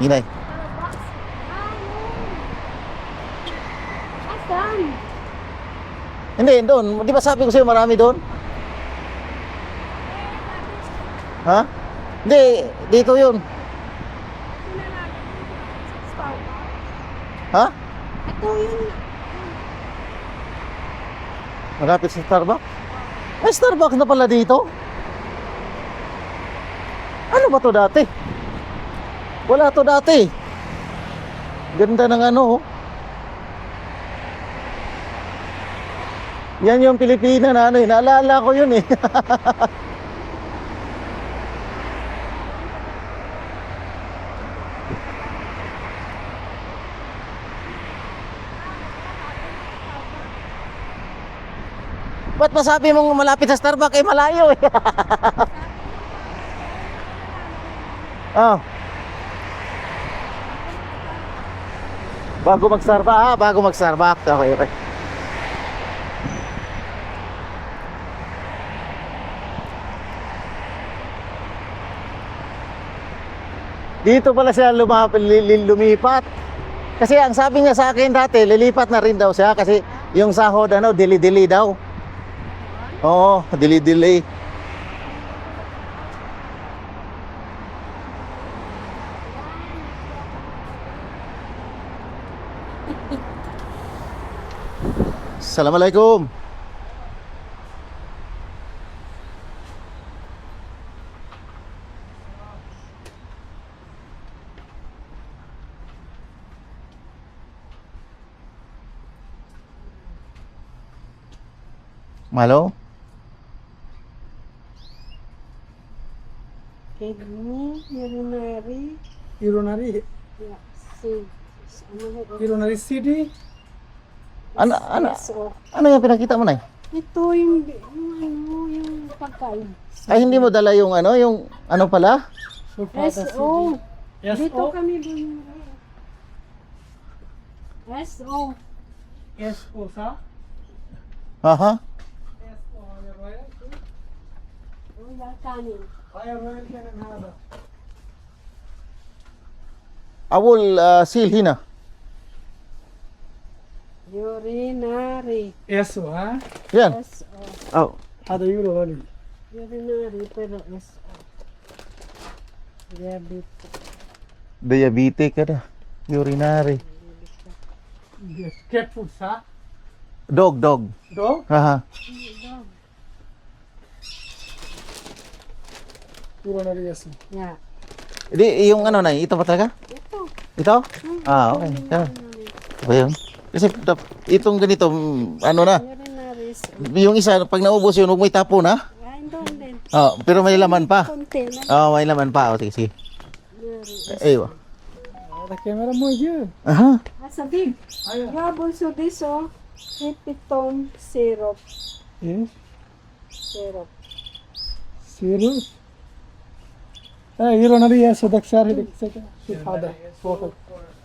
Inay. Asan? Hindi, doon. Di ba sabi ko sa'yo marami doon? Ha? Hindi, dito yun. Ha? Ito yun. Malapit sa Starbucks? May Starbucks na pala dito? Ano ba to dati? Wala to dati. Ganda ng ano, oh. Yan yung Pilipina na ano eh. Naalala ko yun eh. Ba't masabi mong malapit sa Starbucks eh malayo eh. Ah. Bago mag-Starbucks, bago mag-Starbucks. Okay, okay. Dito pala siya lumipat. Kasi ang sabi niya sa akin dati, lilipat na rin daw siya kasi yung sahod ano, dili-dili daw. Oo, dili-dili. Assalamualaikum. Malo? Kidney, urinary, Urinary, yeah, C. Ano ba? urinary CD. Ano So, ano yung pinakita mo na? ito yung pagkain. Ay hindi mo dala yung ano, yung ano pala? SO. Dito SO. kami bumili. SO. SO sa? Aha. SO Higher Royal. Wala kanin. Higher Royal can hada. Awol seal hina. Urinary. SO ha? Yan. SO. Oh. Hada urinary. Urinary pero SO. Diabetes. Diabetic kada. Urinary. Yes. Cat food sa? Dog. Dog? Aha. Urinary SO. Yeah. Di yung ano na, ito pa talaga? Ito. Ito? Ah, okay. Yan. Ba yun? Kasi itong ganito, ano na, Urinary. yung isa, pag naubos yun, huwag mo itapon ha? Kain doon din. Oh, pero may laman pa. Konti na. Oh, may laman pa. O, sige, sige. Aywa. The camera mo here. Aha. Asa big. Ayun. You have also this Hipitone syrup. Yes. Syrup. Serious? Urinary SO daksar hidik seka. Hada. Water.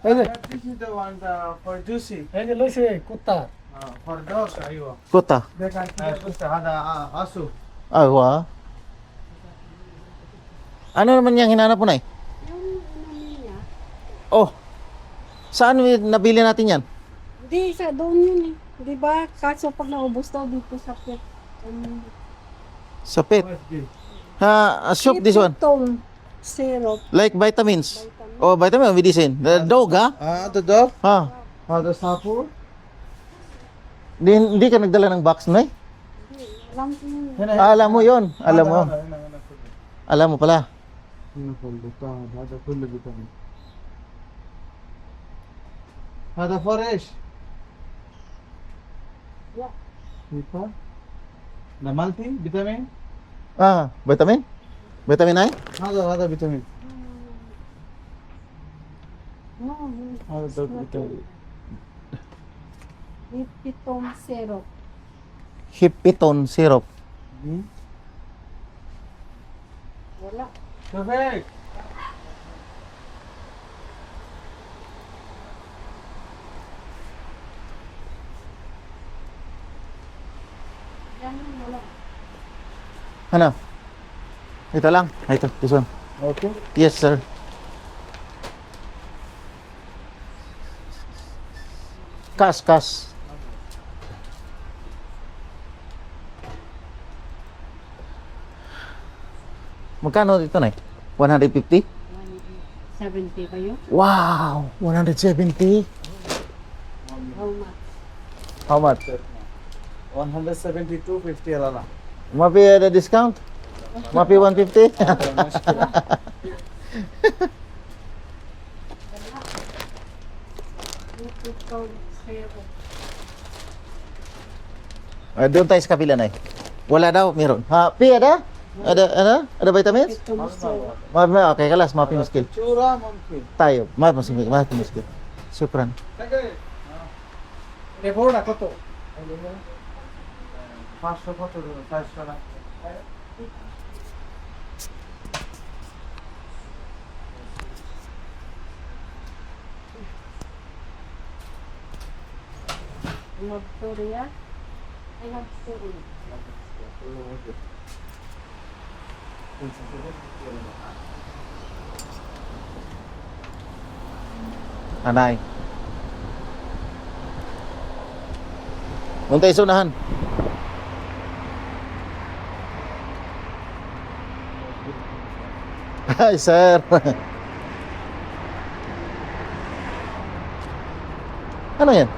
Hey, This is the one for juicy. hey, loise kutta. For dogs, aywa. Kota. Gusto hada asu. Aywa. Ano naman yung hinanap mo na eh? Yung ano niya. Oh. Saan nabili natin yan? Hindi, sa doon yun eh. Di ba? Kaso pag naubos daw dito sa pet. Sa pet. Ha, soup this one. Hipitone syrup. Like vitamins. Oh, vitamin or medicine. The dog ha? The dog? Ha? The sapu? Hindi ka nagdala ng box na eh? Alam ko yun. Alam mo yon. Alam mo. Alam mo pala. هذا for ايش؟ Yeah. ده مالتي فيتامين؟ Ah, vitamin? Vitamin I? هذا فيتامين. No, هذا it's dog not فيتامين. Hipitone syrup. Hipitone syrup. Wala. شوفيك. Yan, wala. Ano? Ito lang. Ito, this one. Okay. Yes, sir. Cash. Magkano dito na 150? 70 kayo? Wow! 170. How much? How much? 172.50 alana. Mapi ada discount? Mapi 150? Doon tayo sa kabila na Wala daw, meron. Ha, Pi ada? Ada vitamins? Okay, kalas, mapi muskil. Chura mumkin. Tayo, mapi muskil. Syukran. Report ako to. 500 কত দেব 500 না Victoria. I have story. Anay. Munta sa unahan. Hi, sir. Ano yan?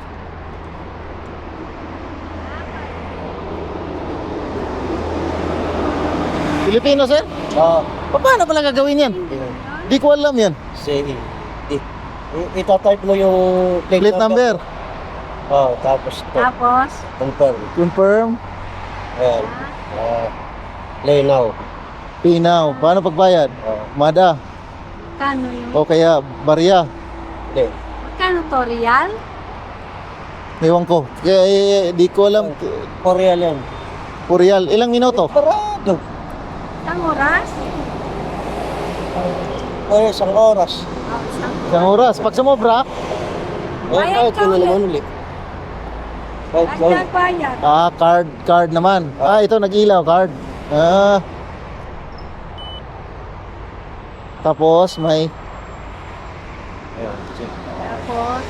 Filipino, sir? Oo. Paano pala gagawin yan? Di ko alam yan. Sige. Itatype mo yung Plate number. Oo, tapos ito. Tapos, Confirm. Confirm. Ayan. Linaw. Pinaw. Paano pagbayad? Oo. Mada. kano yung... O kaya barya. Hindi. Kano to, real? Ewan ko. Kaya di ko alam. Korean yan. Purial. Ilang minuto? Parado. Isang oras? O, isang oras. Isang oras. Pag sumobra, Bayad Kahit ka yun na ulit. naman ulit. Kahit Ang yun. nagbayad. card naman. Ito nag-ilaw, card. Tapos may Ayan. sige. Tapos,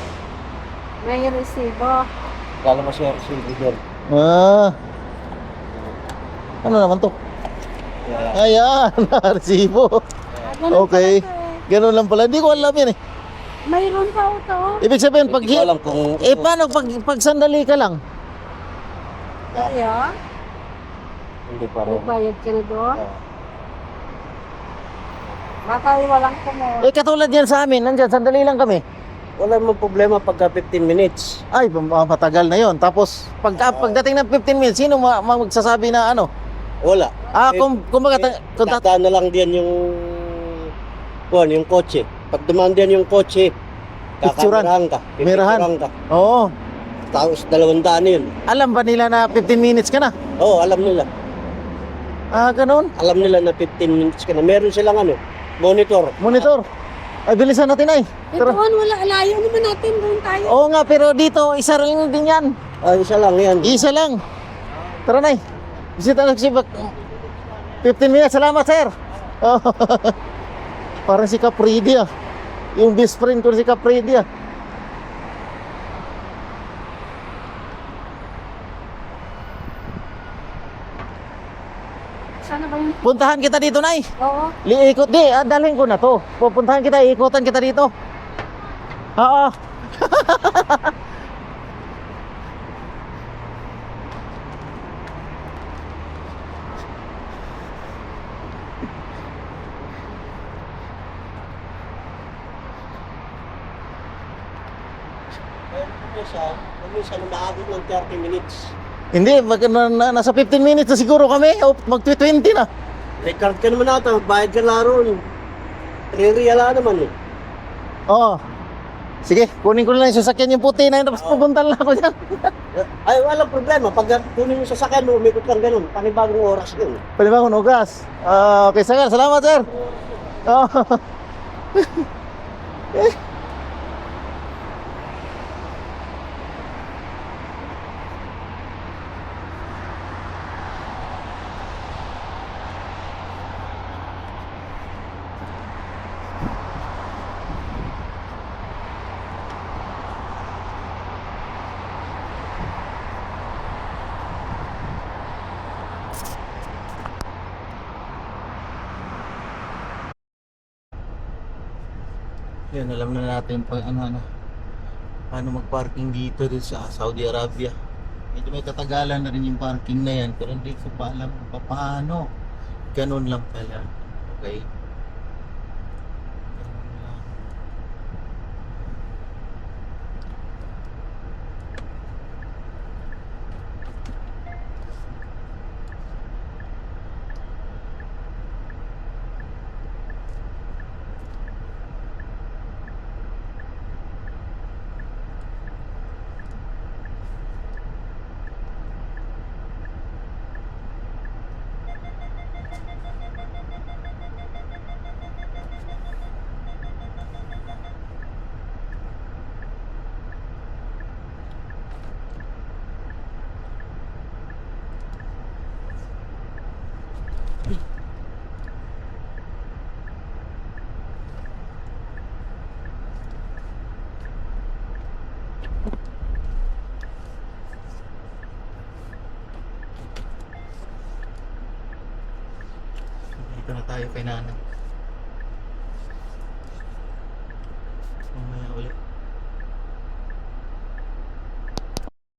may resibo. Lalo mo siya si Miguel. ano naman to? Ayan. Ayan, resibo. Ganun Okay. pala to eh. Ganun lang pala. Hindi ko alam yan eh. Mayroon pa ito. Ibig sabihin, pag... Hindi ko alam kung... paano pag sandali ka lang? Kaya, Hindi pa rin. magbayad ka na doon. Oo. Baka walang kumo. Katulad yan sa amin. Nandyan, sandali lang kami. Wala namang problema pagka 15 minutes. Ay, matagal na yon. Tapos, pagdating ng 15 minutes, sino magsasabi na ano? Wala. Kumbaga, Dadaan na lang din yung kotse. Pag dumaan din yung kotse, Picturean. kakamerahan ka. Mirahan. pipicturean ka. Oo. Tapos 200 yun. Alam ba nila na 15 minutes ka na? Oo, alam nila. Ganun. Alam nila na 15 minutes ka na. Meron silang monitor. Monitor. Ay, bilisan natin ay. Ito, wala. Alayo naman natin doon tayo. Oo nga, pero dito, isa lang din yan. Isa lang yan. Isa lang. Tara na Bisita na si 15 minutes. Salamat, sir. Oh. Parang si Capridi ah. Yung best friend ko si Capridi ah. Sana ba yun? Puntahan kita dito, Nay. Oo. Liikot. Dalhin ko na to. Pupuntahan kita, ikutan kita dito. Oo. Minsan umaabot ng 30 minutes. Hindi, nasa 15 minutes na siguro kami. O mag-20 na. Record ka naman ata, magbayad ka laro. Re-reala naman eh. Oo. Sige, kunin ko na lang yung sasakyan yung puti na yun. Tapos pupunta lang ako dyan. Ay, walang problema. Pag kunin mo sa sakyan mo, umikot kang ganun. Panibagong oras yun. Pwede ba akong ogas? Okay, sir. Salamat, sir. Oh. Yan, alam na natin pa paano mag-parking dito sa Saudi Arabia. Medyo may katagalan na rin yung parking na yan, pero hindi ko pa alam kung paano. Ganun lang pala. Okay. Ganun lang. Dito na tayo kay Nanay.